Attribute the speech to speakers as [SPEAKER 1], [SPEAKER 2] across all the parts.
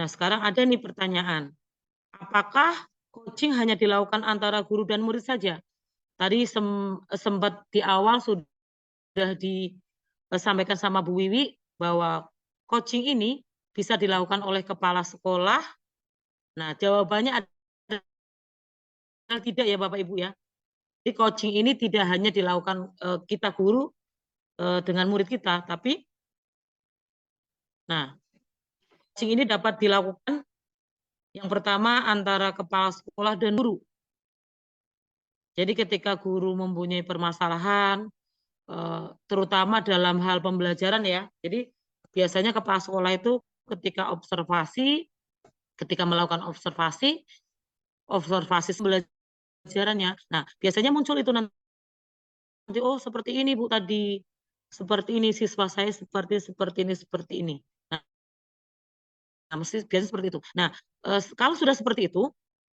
[SPEAKER 1] Nah, sekarang ada nih pertanyaan, apakah coaching hanya dilakukan antara guru dan murid saja? Tadi sempat di awal sudah disampaikan sama Bu Wiwi bahwa coaching ini bisa dilakukan oleh kepala sekolah. Nah, jawabannya adalah tidak ya Bapak Ibu ya. Jadi coaching ini tidak hanya dilakukan kita guru dengan murid kita, tapi coaching ini dapat dilakukan yang pertama antara kepala sekolah dan guru. Jadi ketika guru mempunyai permasalahan, terutama dalam hal pembelajaran ya. Jadi biasanya kepala sekolah itu ketika melakukan observasi pembelajarannya. Nah, biasanya muncul itu nanti, oh seperti ini Bu tadi, seperti ini siswa saya seperti ini. Nah, biasanya seperti itu. Nah, kalau sudah seperti itu,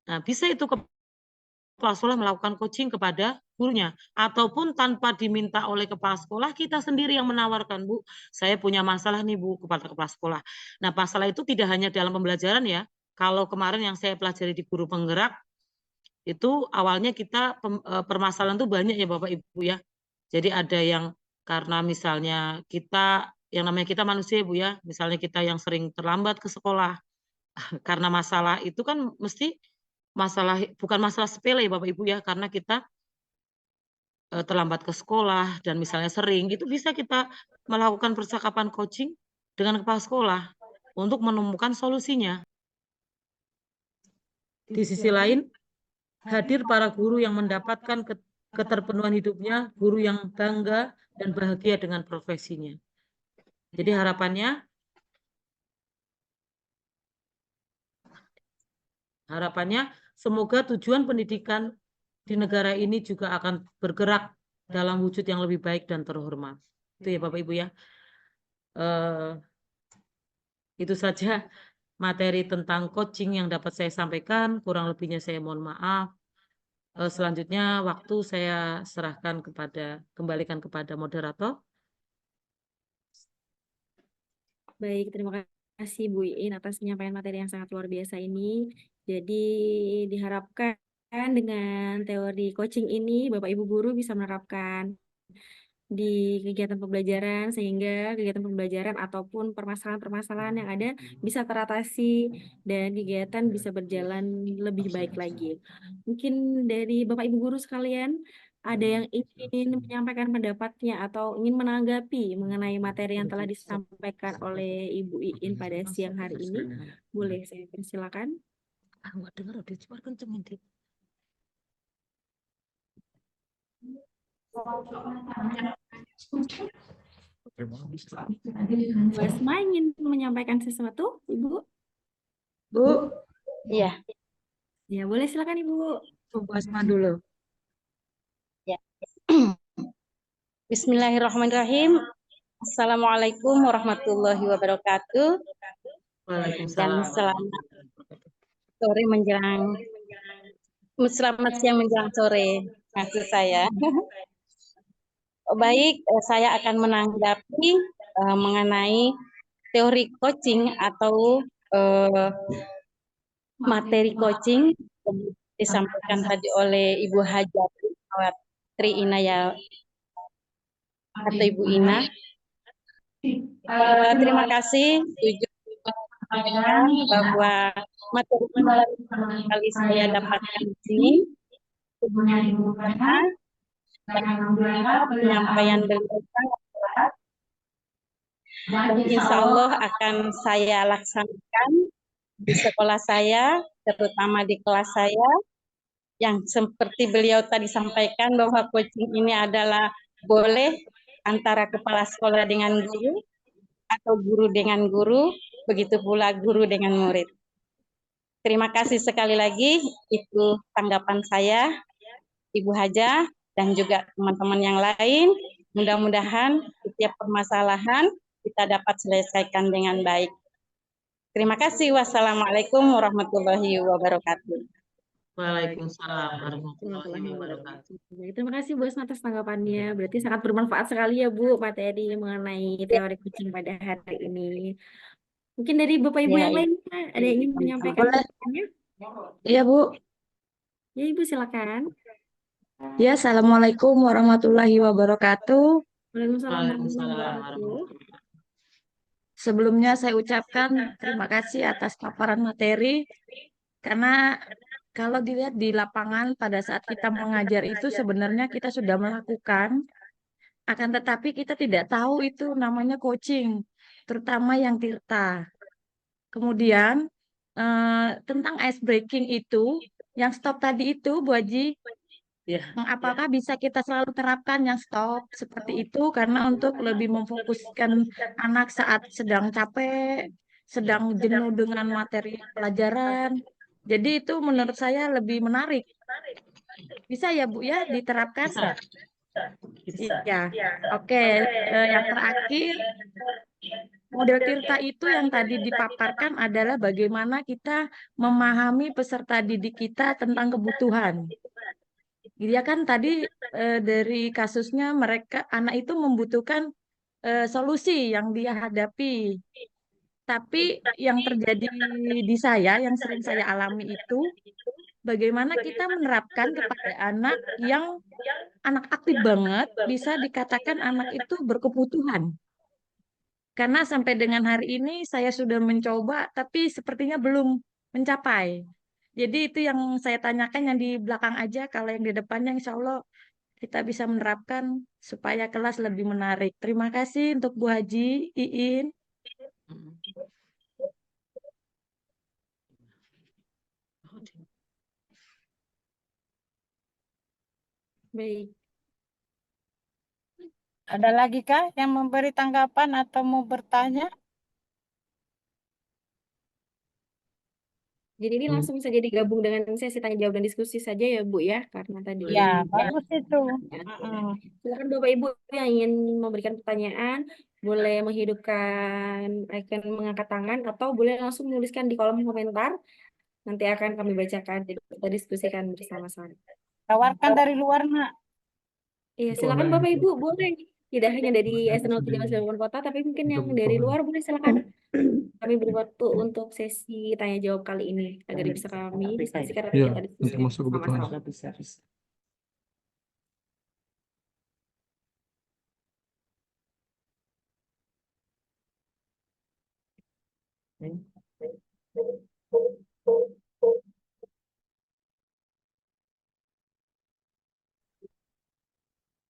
[SPEAKER 1] nah bisa itu kepala sekolah melakukan coaching kepada gurunya, ataupun tanpa diminta oleh kepala sekolah, kita sendiri yang menawarkan, Bu, saya punya masalah nih Bu, kepada kepala sekolah. Nah, masalah itu tidak hanya dalam pembelajaran ya, kalau kemarin yang saya pelajari di guru penggerak, itu awalnya kita permasalahan itu banyak ya Bapak Ibu ya. Jadi ada yang karena misalnya yang namanya kita manusia Bu ya, misalnya kita yang sering terlambat ke sekolah, karena masalah itu kan mesti bukan masalah sepele Bapak Ibu ya, karena kita terlambat ke sekolah dan misalnya sering, itu bisa kita melakukan percakapan coaching dengan kepala sekolah untuk menemukan solusinya. Di sisi lain, hadir para guru yang mendapatkan keterpenuhan hidupnya, guru yang bangga dan bahagia dengan profesinya. Jadi harapannya semoga tujuan pendidikan di negara ini juga akan bergerak dalam wujud yang lebih baik dan terhormat. Itu ya Bapak Ibu ya. Itu saja materi tentang coaching yang dapat saya sampaikan. Kurang lebihnya saya mohon maaf. Selanjutnya waktu saya kembalikan kepada moderator.
[SPEAKER 2] Baik, terima kasih Bu Iin atas penyampaian materi yang sangat luar biasa ini. Jadi diharapkan dengan teori coaching ini Bapak Ibu guru bisa menerapkan di kegiatan pembelajaran sehingga kegiatan pembelajaran ataupun permasalahan-permasalahan yang ada bisa teratasi dan kegiatan bisa berjalan lebih baik lagi. Mungkin dari Bapak Ibu guru sekalian ada yang ingin menyampaikan pendapatnya atau ingin menanggapi mengenai materi yang telah disampaikan oleh Ibu Iin pada siang hari ini? Boleh saya persilakan. Bu Asma ingin menyampaikan sesuatu, Ibu?
[SPEAKER 3] Bu,
[SPEAKER 2] iya. Ya, boleh silakan Ibu.
[SPEAKER 3] Bu Asma dulu.
[SPEAKER 4] Ya. Bismillahirrahmanirrahim. Assalamualaikum warahmatullahi wabarakatuh.
[SPEAKER 1] Waalaikumsalam.
[SPEAKER 4] Dan selamat siang menjelang sore, maksud saya. Baik, saya akan menanggapi mengenai teori coaching atau materi coaching yang disampaikan tadi oleh Ibu Hajati Tri Inaya atau Ibu Ina. Terima kasih bahwa materi kali saya dapatkan di sini penyampaian beliau dan insya Allah akan saya laksanakan di sekolah saya, terutama di kelas saya, yang seperti beliau tadi sampaikan bahwa coaching ini adalah boleh antara kepala sekolah dengan guru atau guru dengan guru, begitu pula guru dengan murid. Terima kasih sekali lagi, itu tanggapan saya, Ibu Haja, dan juga teman-teman yang lain. Mudah-mudahan setiap permasalahan kita dapat selesaikan dengan baik. Terima kasih. Wassalamualaikum warahmatullahi wabarakatuh.
[SPEAKER 1] Waalaikumsalam warahmatullahi wabarakatuh.
[SPEAKER 2] Terima kasih Bu Asma atas tanggapannya. Berarti sangat bermanfaat sekali ya Bu materi mengenai teori coaching pada hari ini. Mungkin dari Bapak Ibu
[SPEAKER 4] Ya,
[SPEAKER 2] yang lain ada yang ingin menyampaikan
[SPEAKER 3] Boleh.
[SPEAKER 2] pertanyaannya?
[SPEAKER 3] Iya, Bu.
[SPEAKER 2] Ya, Ibu silakan.
[SPEAKER 3] Ya, Assalamualaikum warahmatullahi wabarakatuh.
[SPEAKER 2] Waalaikumsalam warahmatullahi
[SPEAKER 1] Waalaikumsalam
[SPEAKER 2] wabarakatuh.
[SPEAKER 1] warahmatullahi
[SPEAKER 3] Sebelumnya saya ucapkan terima kasih atas paparan materi, karena kalau dilihat di lapangan pada saat kita mengajar itu sebenarnya kita sudah melakukan, akan tetapi kita tidak tahu itu namanya coaching, terutama yang Tirta. Kemudian tentang ice breaking itu, yang stop tadi itu, Bu Haji,
[SPEAKER 1] Ya,
[SPEAKER 3] apakah bisa kita selalu terapkan yang stop seperti itu karena untuk lebih memfokuskan anak saat sedang capek, sedang jenuh dengan materi pelajaran. Jadi itu menurut saya lebih menarik. Bisa ya Bu ya diterapkan?
[SPEAKER 1] bisa, bisa.
[SPEAKER 3] Iya. Oke. Yang terakhir, model Tirta itu yang tadi dipaparkan adalah bagaimana kita memahami peserta didik kita tentang kebutuhan. Dia kan tadi dari kasusnya mereka anak itu membutuhkan solusi yang dia hadapi. Tapi yang terjadi di saya, yang sering saya alami itu, bagaimana kita menerapkan kepada anak yang anak aktif banget, bisa dikatakan anak itu berkebutuhan. Karena sampai dengan hari ini saya sudah mencoba, tapi sepertinya belum mencapai. Jadi itu yang saya tanyakan yang di belakang aja, kalau yang di depannya insya Allah kita bisa menerapkan supaya kelas lebih menarik. Terima kasih untuk Bu Haji, Iin.
[SPEAKER 1] Mm.
[SPEAKER 2] Baik.
[SPEAKER 5] Ada lagi kah yang memberi tanggapan atau mau bertanya?
[SPEAKER 2] Jadi ini langsung saja digabung dengan sesi tanya jawab dan diskusi saja ya Bu ya, karena tadi
[SPEAKER 5] Ya,
[SPEAKER 2] ya.
[SPEAKER 5] bagus itu.
[SPEAKER 2] Silakan Bapak Ibu yang ingin memberikan pertanyaan, boleh menghidupkan icon mengangkat tangan atau boleh langsung menuliskan di kolom komentar. Nanti akan kami bacakan dan kita diskusikan bersama-sama.
[SPEAKER 5] Tawarkan dari luar, Nak.
[SPEAKER 2] Iya, silakan Bapak Ibu, boleh. Tidak hanya dari S03 Cilegon Kota, tapi mungkin yang dari luar boleh silakan. Kami beri waktu untuk sesi tanya jawab kali ini agar bisa kami diskusikan atau
[SPEAKER 6] Iya,
[SPEAKER 2] kita
[SPEAKER 6] untuk
[SPEAKER 2] diskusikan
[SPEAKER 6] masuk kebutuhan.
[SPEAKER 2] sama-sama.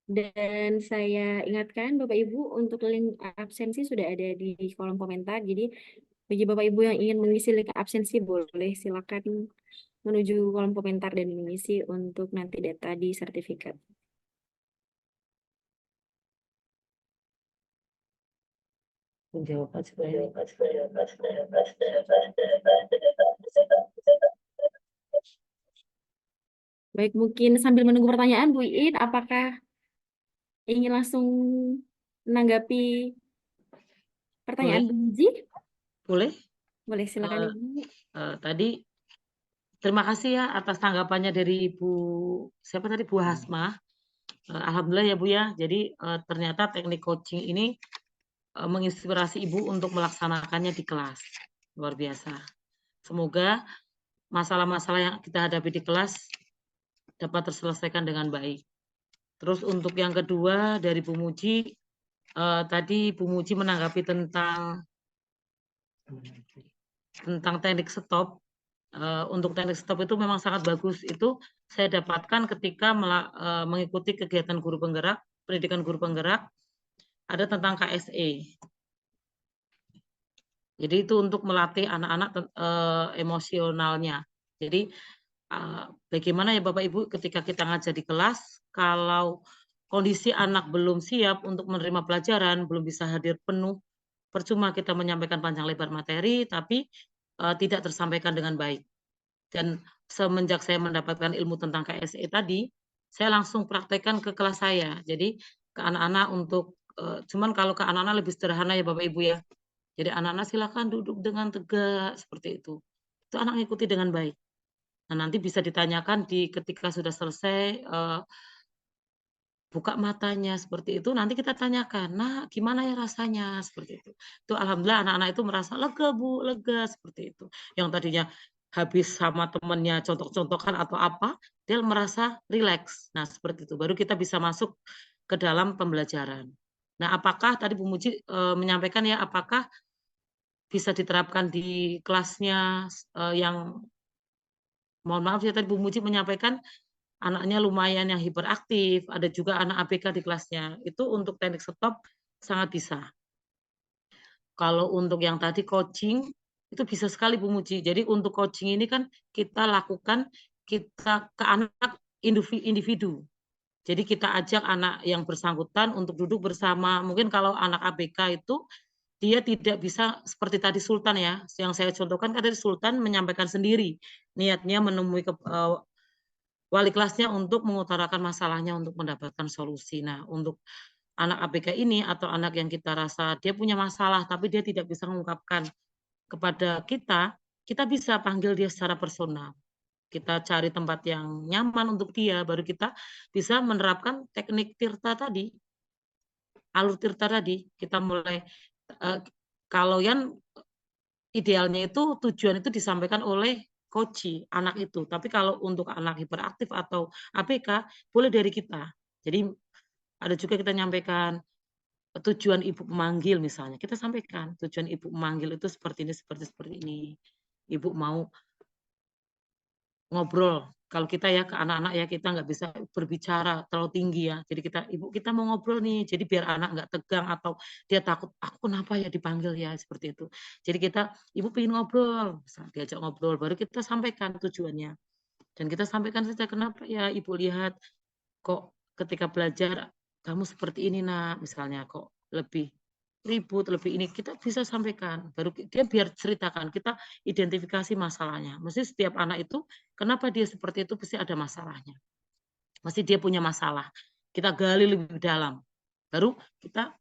[SPEAKER 2] Dan saya ingatkan Bapak Ibu untuk link absensi sudah ada di kolom komentar. Jadi bagi Bapak Ibu yang ingin mengisi link absensi boleh silakan menuju kolom komentar dan mengisi untuk nanti data di sertifikat.
[SPEAKER 1] Menjawab supaya
[SPEAKER 2] Baik, mungkin sambil menunggu pertanyaan Bu Iin, apakah ingin langsung menanggapi pertanyaan
[SPEAKER 1] boleh,
[SPEAKER 2] Bu Haji?
[SPEAKER 1] boleh.
[SPEAKER 2] Boleh, silakan
[SPEAKER 1] Eh,
[SPEAKER 2] Ibu.
[SPEAKER 1] Tadi terima kasih ya atas tanggapannya dari Ibu siapa tadi Bu Hasmah. Alhamdulillah ya Bu ya. Jadi ternyata teknik coaching ini menginspirasi Ibu untuk melaksanakannya di kelas. Luar biasa. Semoga masalah-masalah yang kita hadapi di kelas dapat terselesaikan dengan baik. Terus untuk yang kedua dari Bu Muji, tadi Bu Muji menanggapi tentang teknik stop. Untuk teknik stop itu memang sangat bagus. Itu saya dapatkan ketika mengikuti kegiatan guru penggerak, pendidikan guru penggerak, ada tentang KSE. Jadi itu untuk melatih anak-anak emosionalnya. Jadi bagaimana ya Bapak Ibu ketika kita ngajar di kelas, kalau kondisi anak belum siap untuk menerima pelajaran, belum bisa hadir penuh, percuma kita menyampaikan panjang lebar materi, tapi tidak tersampaikan dengan baik. Dan semenjak saya mendapatkan ilmu tentang KSE tadi, saya langsung praktekkan ke kelas saya. Jadi ke anak-anak untuk, cuman kalau ke anak-anak lebih sederhana ya Bapak Ibu ya. Jadi anak-anak silakan duduk dengan tegak seperti itu. Itu anak ngikuti dengan baik. Nah nanti bisa ditanyakan ketika sudah selesai buka matanya seperti itu, nanti kita tanyakan, "Nah, gimana ya rasanya?" Seperti itu. Itu alhamdulillah anak-anak itu merasa, "Lega Bu, lega," seperti itu. Yang tadinya habis sama temennya contoh-contohkan atau apa, dia merasa rileks. Nah, seperti itu, baru kita bisa masuk ke dalam pembelajaran. Nah, apakah tadi Bu Muji, menyampaikan ya, apakah bisa diterapkan di kelasnya yang mohon maaf ya tadi Bu Muji menyampaikan anaknya lumayan yang hiperaktif, ada juga anak ABK di kelasnya. Itu untuk teknik stop sangat bisa. Kalau untuk yang tadi coaching, itu bisa sekali Bu Muji. Jadi untuk coaching ini kan kita lakukan kita ke anak individu. Jadi kita ajak anak yang bersangkutan untuk duduk bersama. Mungkin kalau anak ABK itu dia tidak bisa seperti tadi Sultan ya, yang saya contohkan kan tadi Sultan menyampaikan sendiri niatnya menemui wali kelasnya untuk mengutarakan masalahnya untuk mendapatkan solusi. Nah, untuk anak ABK ini atau anak yang kita rasa dia punya masalah tapi dia tidak bisa mengungkapkan kepada kita, kita bisa panggil dia secara personal. Kita cari tempat yang nyaman untuk dia, baru kita bisa menerapkan teknik tirta tadi, alur tirta tadi. Kita mulai kalau yang idealnya itu tujuan itu disampaikan oleh coach anak itu. Tapi kalau untuk anak hiperaktif atau ABK boleh dari kita. Jadi ada juga kita nyampaikan tujuan ibu pemanggil misalnya. Kita sampaikan tujuan ibu pemanggil itu seperti ini, seperti ini. Ibu mau ngobrol. Kalau kita ya ke anak-anak ya kita nggak bisa berbicara terlalu tinggi ya. Jadi ibu kita mau ngobrol nih. Jadi biar anak nggak tegang atau dia takut aku kenapa ya dipanggil ya seperti itu. Jadi ibu pengen ngobrol, diajak ngobrol baru kita sampaikan tujuannya. Dan kita sampaikan saja kenapa ya ibu lihat kok ketika belajar kamu seperti ini nak misalnya kok lebih ribut, lebih ini, kita bisa sampaikan. Baru dia biar ceritakan, kita identifikasi masalahnya. Mesti setiap anak itu, kenapa dia seperti itu, pasti ada masalahnya. Mesti dia punya masalah. Kita gali lebih dalam. Baru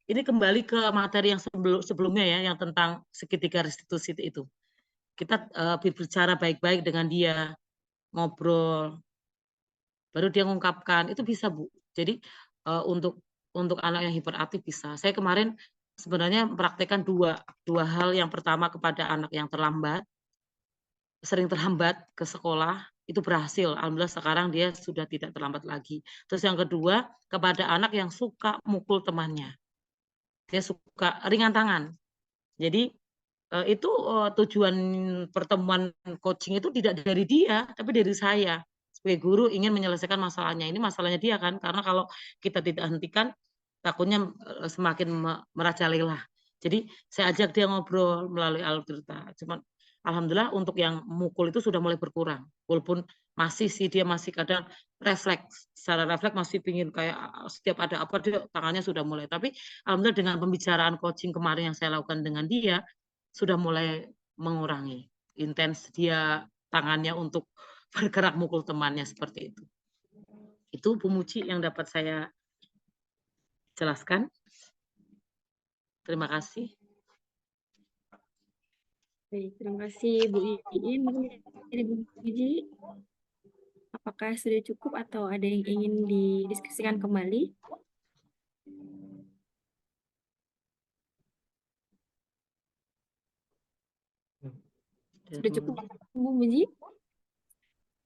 [SPEAKER 1] ini kembali ke materi yang sebelumnya ya, yang tentang segitiga restitusi itu. Kita berbicara baik-baik dengan dia, ngobrol, baru dia mengungkapkan, itu bisa Bu. Jadi untuk anak yang hiperaktif bisa. Saya kemarin sebenarnya mempraktekkan dua hal. Yang pertama kepada anak yang sering terlambat ke sekolah, itu berhasil. Alhamdulillah sekarang dia sudah tidak terlambat lagi. Terus yang kedua, kepada anak yang suka mukul temannya. Dia suka ringan tangan. Jadi itu tujuan pertemuan coaching itu tidak dari dia, tapi dari saya. Sebagai guru ingin menyelesaikan masalahnya. Ini masalahnya dia kan, karena kalau kita tidak hentikan, takutnya semakin merajalela. Jadi saya ajak dia ngobrol melalui alur cerita. Cuman alhamdulillah untuk yang mukul itu sudah mulai berkurang. Walaupun masih sih dia masih kadang refleks, secara refleks masih pingin kayak setiap ada apa dia tangannya sudah mulai. Tapi alhamdulillah dengan pembicaraan coaching kemarin yang saya lakukan dengan dia sudah mulai mengurangi intens dia tangannya untuk bergerak mukul temannya seperti itu. Itu Bu Muji yang dapat saya jelaskan. Terima kasih.
[SPEAKER 2] Baik, terima kasih Bu Iin. Mungkin dari Bu Muji, apakah sudah cukup atau ada yang ingin didiskusikan kembali? Sudah cukup Bu Muji?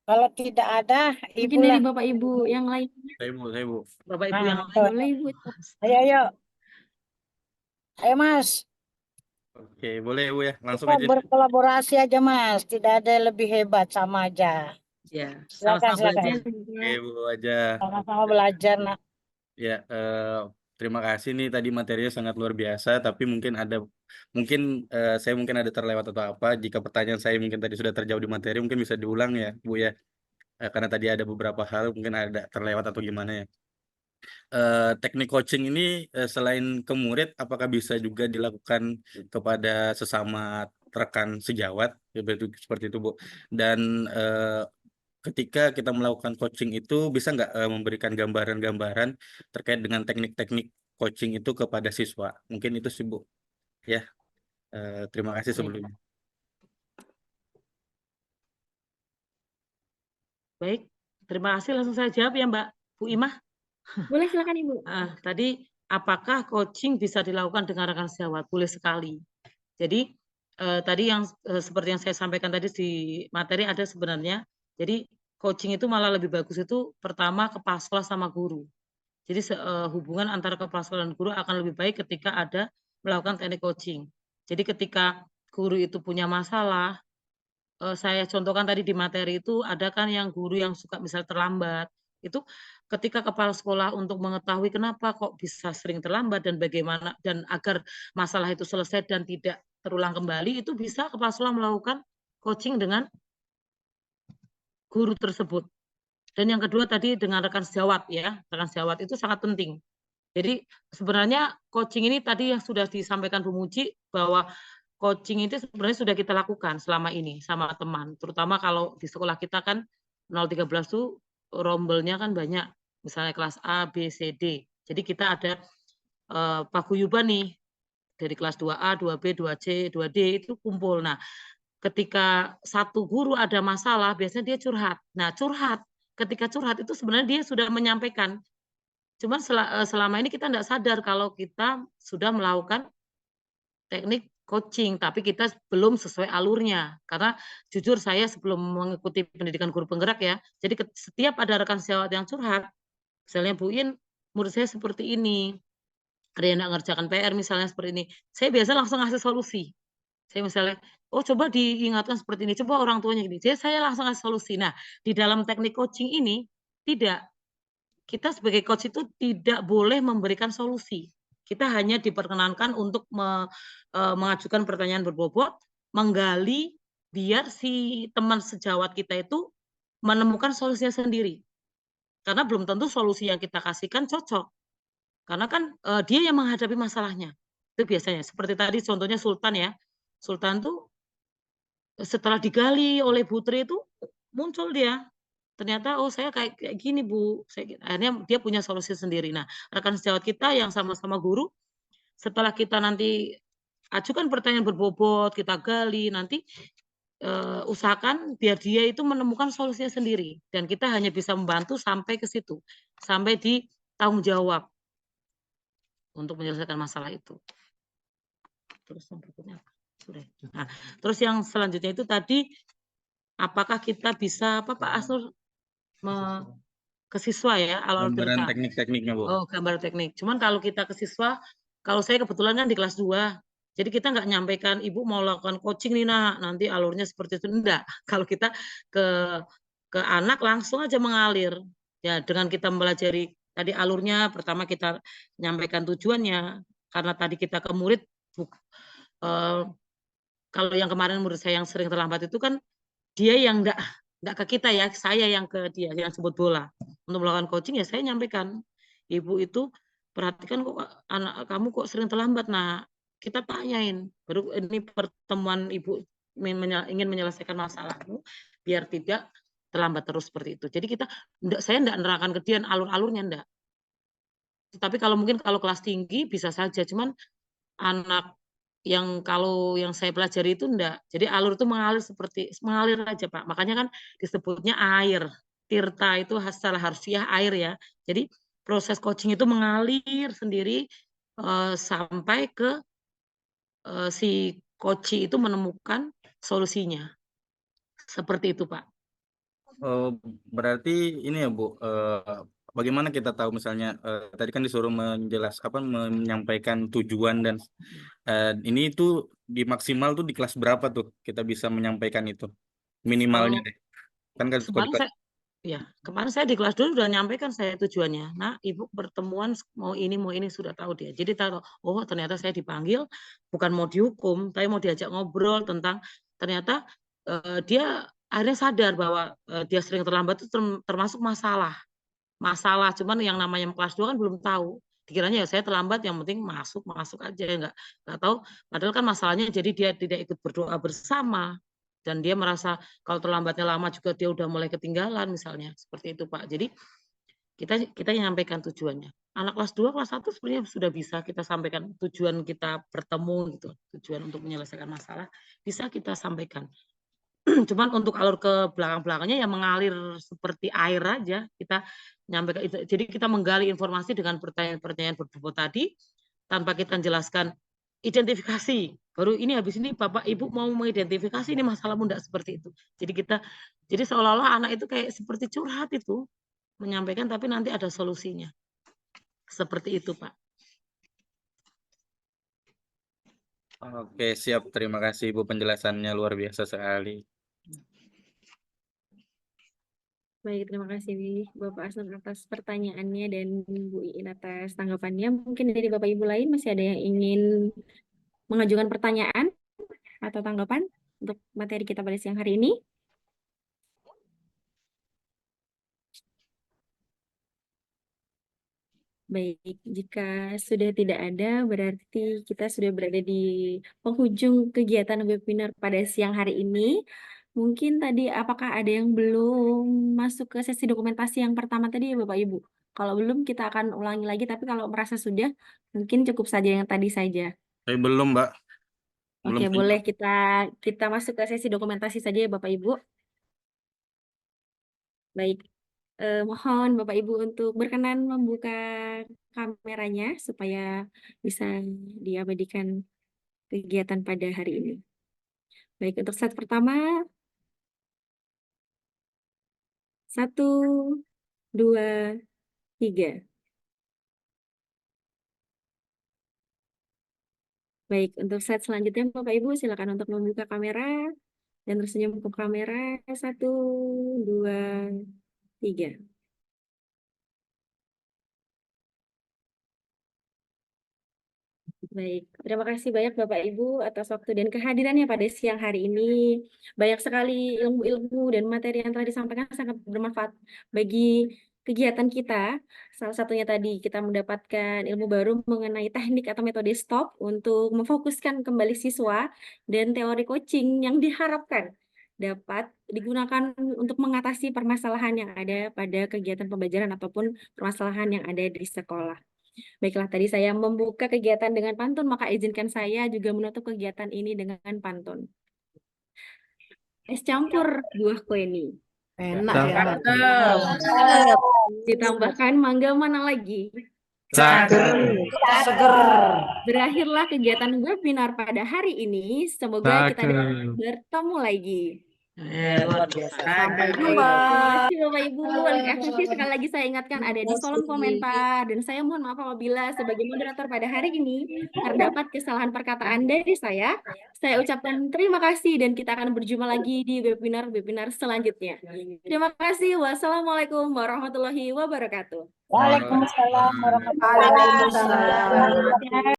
[SPEAKER 5] Kalau tidak ada,
[SPEAKER 2] Mungkin
[SPEAKER 5] Ibu
[SPEAKER 2] dari
[SPEAKER 5] lah.
[SPEAKER 2] Bapak Ibu yang lain.
[SPEAKER 6] Saya Bu.
[SPEAKER 1] Bapak Ibu yang lain.
[SPEAKER 2] Boleh Ibu.
[SPEAKER 5] Ayo. Ayo Mas,
[SPEAKER 6] Oke, boleh Bu ya, langsung
[SPEAKER 5] kita
[SPEAKER 6] aja.
[SPEAKER 5] berkolaborasi aja Mas. Tidak ada yang lebih hebat, sama aja.
[SPEAKER 1] Ya,
[SPEAKER 5] Silakan,
[SPEAKER 1] sama-sama
[SPEAKER 5] silakan.
[SPEAKER 1] belajar.
[SPEAKER 6] Oke Bu aja.
[SPEAKER 5] Sama-sama belajar, nak.
[SPEAKER 6] Ya, terima kasih nih tadi materinya sangat luar biasa, tapi mungkin saya mungkin ada terlewat atau apa. Jika pertanyaan saya mungkin tadi sudah terjawab di materi, mungkin bisa diulang ya Bu ya. Karena tadi ada beberapa hal mungkin ada terlewat atau gimana ya. Teknik coaching ini selain ke murid, apakah bisa juga dilakukan kepada sesama rekan sejawat, seperti itu Bu. Dan ketika kita melakukan coaching itu bisa nggak memberikan gambaran-gambaran terkait dengan teknik-teknik coaching itu kepada siswa? Mungkin itu sih Bu. Ya, terima kasih sebelumnya.
[SPEAKER 1] Baik, terima kasih. Langsung saya jawab ya Mbak Bu Imah.
[SPEAKER 2] Boleh silakan Ibu.
[SPEAKER 1] Tadi apakah coaching bisa dilakukan dengan rekan sejawat? Boleh sekali. Jadi tadi yang seperti yang saya sampaikan tadi di materi ada sebenarnya. Jadi coaching itu malah lebih bagus itu pertama kepala sekolah sama guru. Jadi hubungan antara kepala sekolah dan guru akan lebih baik ketika ada melakukan teknik coaching. Jadi ketika guru itu punya masalah, saya contohkan tadi di materi itu ada kan yang guru yang suka misal terlambat. Itu ketika kepala sekolah untuk mengetahui kenapa kok bisa sering terlambat dan bagaimana dan agar masalah itu selesai dan tidak terulang kembali, itu bisa kepala sekolah melakukan coaching dengan guru tersebut. Dan yang kedua tadi dengan rekan sejawat ya, rekan sejawat itu sangat penting. Jadi sebenarnya coaching ini tadi yang sudah disampaikan Bu Muji bahwa coaching itu sebenarnya sudah kita lakukan selama ini sama teman. Terutama kalau di sekolah kita kan 013 tuh rombelnya kan banyak. Misalnya kelas A, B, C, D. Jadi kita ada paguyuban nih dari kelas 2A, 2B, 2C, 2D itu kumpul. Nah, ketika satu guru ada masalah, biasanya dia curhat. Nah, ketika curhat itu sebenarnya dia sudah menyampaikan. Cuma selama ini kita tidak sadar kalau kita sudah melakukan teknik coaching, tapi kita belum sesuai alurnya. Karena jujur saya sebelum mengikuti pendidikan guru penggerak ya, jadi setiap ada rekan sejawat yang curhat, misalnya Bu In, menurut saya seperti ini, ada yang nggak ngerjakan PR misalnya seperti ini, saya biasa langsung ngasih solusi. Saya misalnya, oh coba diingatkan seperti ini, coba orang tuanya gini. Jadi saya langsung ngasih solusi. Nah, di dalam teknik coaching ini, tidak. Kita sebagai coach itu tidak boleh memberikan solusi. Kita hanya diperkenankan untuk mengajukan pertanyaan berbobot, menggali, biar si teman sejawat kita itu menemukan solusinya sendiri. Karena belum tentu solusi yang kita kasihkan cocok. Karena kan dia yang menghadapi masalahnya. Itu biasanya. Seperti tadi contohnya Sultan ya. Sultan tuh setelah digali oleh Putri itu muncul dia. Ternyata, oh saya kayak gini Bu. Akhirnya dia punya solusi sendiri. Nah, rekan sejawat kita yang sama-sama guru, setelah kita nanti ajukan pertanyaan berbobot, kita gali, nanti usahakan biar dia itu menemukan solusinya sendiri. Dan kita hanya bisa membantu sampai ke situ. Sampai di tanggung jawab untuk menyelesaikan masalah itu. Terus yang berikutnya apa? Sudah. Nah, terus yang selanjutnya itu tadi, apakah kita bisa, Pak Asnur, ke siswa ya, alur
[SPEAKER 6] Gambaran
[SPEAKER 1] cerita.
[SPEAKER 6] teknik-tekniknya, Bu.
[SPEAKER 1] Oh, gambar teknik. Cuman kalau kita ke siswa, kalau saya kebetulan kan di kelas 2, jadi kita nggak nyampaikan, Ibu mau lakukan coaching nih, Nak, nanti alurnya seperti itu. Enggak. Kalau kita ke anak langsung aja mengalir. Ya, dengan kita mempelajari tadi alurnya, pertama kita nyampaikan tujuannya, karena tadi kita ke murid, kalau yang kemarin murid saya yang sering terlambat itu kan, dia yang enggak ke kita ya, saya yang ke dia, yang sebut bola. Untuk melakukan coaching ya saya nyampaikan, Ibu itu perhatikan kok anak kamu kok sering terlambat. Nah, kita tanyain, baru ini pertemuan Ibu ingin menyelesaikan masalahmu biar tidak terlambat terus seperti itu. Jadi saya enggak nerangkan ke dia alur-alurnya enggak. Tapi kalau mungkin kalau kelas tinggi bisa saja, cuman anak yang kalau yang saya pelajari itu enggak. Jadi alur itu mengalir aja, Pak. Makanya kan disebutnya air. Tirta itu secara harfiah air ya. Jadi proses coaching itu mengalir sendiri sampai ke si coach itu menemukan solusinya. Seperti itu, Pak.
[SPEAKER 6] Berarti ini ya Bu, bagaimana kita tahu misalnya tadi kan disuruh menyampaikan tujuan dan ini tuh di maksimal tuh di kelas berapa tuh kita bisa menyampaikan itu minimalnya deh. Kan
[SPEAKER 1] Kemarin saya di kelas dulu udah nyampaikan saya tujuannya. Nah, Ibu pertemuan mau ini sudah tahu dia. Jadi tahu, oh ternyata saya dipanggil bukan mau dihukum, tapi mau diajak ngobrol tentang ternyata dia akhirnya sadar bahwa dia sering terlambat itu termasuk masalah. Cuman yang namanya kelas 2 kan belum tahu. Dikiranya ya saya terlambat, yang penting masuk aja, nggak tahu. Padahal kan masalahnya jadi dia tidak ikut berdoa bersama dan dia merasa kalau terlambatnya lama juga dia udah mulai ketinggalan misalnya seperti itu Pak. Jadi kita menyampaikan tujuannya. Anak kelas 2, kelas 1 sebenarnya sudah bisa kita sampaikan tujuan kita bertemu gitu, tujuan untuk menyelesaikan masalah bisa kita sampaikan. Cuman untuk alur ke belakang-belakangnya yang mengalir seperti air aja. Kita nyampaikan itu. Jadi kita menggali informasi dengan pertanyaan-pertanyaan berbobot tadi tanpa kita jelaskan identifikasi. Baru ini habis ini Bapak Ibu mau mengidentifikasi ini masalahmu enggak seperti itu. Jadi seolah-olah anak itu kayak seperti curhat itu, menyampaikan tapi nanti ada solusinya. Seperti itu, Pak.
[SPEAKER 6] Oke, siap. Terima kasih Ibu, penjelasannya luar biasa sekali.
[SPEAKER 2] Baik, terima kasih Bapak Asnur atas pertanyaannya dan Bu Iin atas tanggapannya. Mungkin dari Bapak Ibu lain masih ada yang ingin mengajukan pertanyaan atau tanggapan untuk materi kita pada siang hari ini? Baik, jika sudah tidak ada, berarti kita sudah berada di penghujung kegiatan webinar pada siang hari ini. Mungkin tadi apakah ada yang belum masuk ke sesi dokumentasi yang pertama tadi ya Bapak Ibu? Kalau belum kita akan ulangi lagi, tapi kalau merasa sudah, mungkin cukup saja yang tadi saja.
[SPEAKER 6] Tapi belum, Mbak. Belum.
[SPEAKER 2] Oke, boleh kita masuk ke sesi dokumentasi saja ya Bapak Ibu. Baik, mohon Bapak Ibu untuk berkenan membuka kameranya supaya bisa diabadikan kegiatan pada hari ini. Baik, untuk set pertama. 1, 2, 3. Baik, untuk set selanjutnya Bapak Ibu silakan untuk membuka kamera dan tersenyum ke kamera. 1, 2, 3. Baik, terima kasih banyak Bapak Ibu atas waktu dan kehadirannya pada siang hari ini. Banyak sekali ilmu-ilmu dan materi yang telah disampaikan sangat bermanfaat bagi kegiatan kita. Salah satunya tadi kita mendapatkan ilmu baru mengenai teknik atau metode STOP untuk memfokuskan kembali siswa dan teori coaching yang diharapkan dapat digunakan untuk mengatasi permasalahan yang ada pada kegiatan pembelajaran ataupun permasalahan yang ada di sekolah. Baiklah, tadi saya membuka kegiatan dengan pantun, maka izinkan saya juga menutup kegiatan ini dengan pantun. Es campur buah kueni.
[SPEAKER 7] Enak ya.
[SPEAKER 2] Ditambahkan mangga mana lagi?
[SPEAKER 7] Seger.
[SPEAKER 2] Berakhirlah kegiatan webinar pada hari ini. Semoga kita dapat bertemu lagi.
[SPEAKER 1] Luar biasa.
[SPEAKER 7] Sampai
[SPEAKER 2] Terima
[SPEAKER 7] jumpa.
[SPEAKER 2] kasih Bapak Ibu. Sekali lagi saya ingatkan ada di kolom komentar. Dan saya mohon maaf apabila sebagai moderator pada hari ini terdapat kesalahan perkataan dari saya. Saya ucapkan terima kasih dan kita akan berjumpa lagi di webinar-webinar selanjutnya. Terima kasih. Wassalamualaikum warahmatullahi wabarakatuh.
[SPEAKER 4] Waalaikumsalam warahmatullahi wabarakatuh.